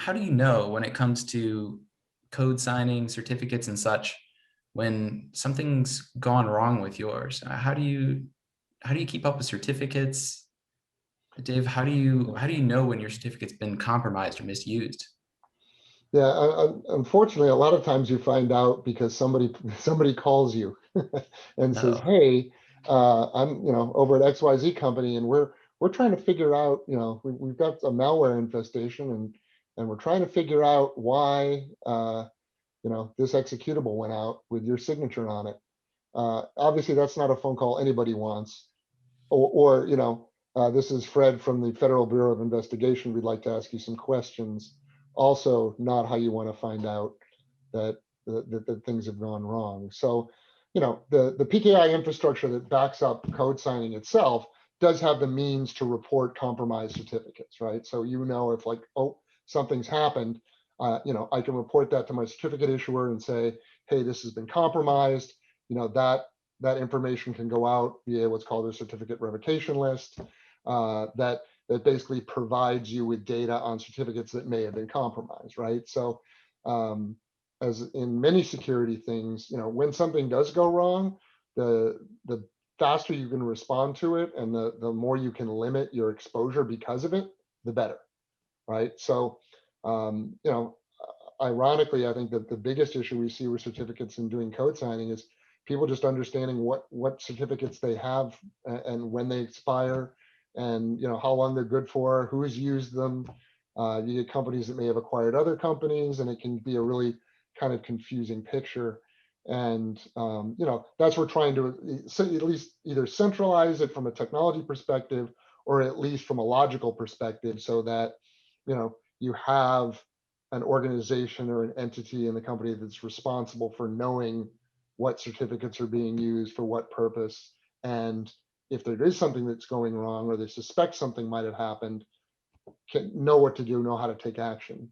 how do you know when it comes to code signing, certificates and such, when something's gone wrong with yours? How do you keep up with certificates? Dave, how do you know when your certificate's been compromised or misused? Yeah, unfortunately, a lot of times you find out because somebody calls you and says, Oh, "Hey, I'm over at XYZ company, and we're trying to figure out we've got a malware infestation, and we're trying to figure out why this executable went out with your signature on it." Obviously, that's not a phone call anybody wants. Or this is Fred from the Federal Bureau of Investigation. We'd like to ask you some questions. Also, not how you want to find out that things have gone wrong. So, the PKI infrastructure that backs up code signing itself does have the means to report compromised certificates, right? So if like, oh, something's happened, I can report that to my certificate issuer and say, hey, this has been compromised. That information can go out via what's called a certificate revocation list that basically provides you with data on certificates that may have been compromised, right? So as in many security things, when something does go wrong, the faster you can respond to it and the more you can limit your exposure because of it, the better, right? So, ironically, I think that the biggest issue we see with certificates in doing code signing is people just understanding what certificates they have and when they expire, and how long they're good for, who's used them. You get companies that may have acquired other companies, and it can be a really kind of confusing picture. And that's we're trying to at least either centralize it from a technology perspective, or at least from a logical perspective, so that you have an organization or an entity in the company that's responsible for knowing what certificates are being used for what purpose, and if there is something that's going wrong or they suspect something might have happened, can know what to do, know how to take action.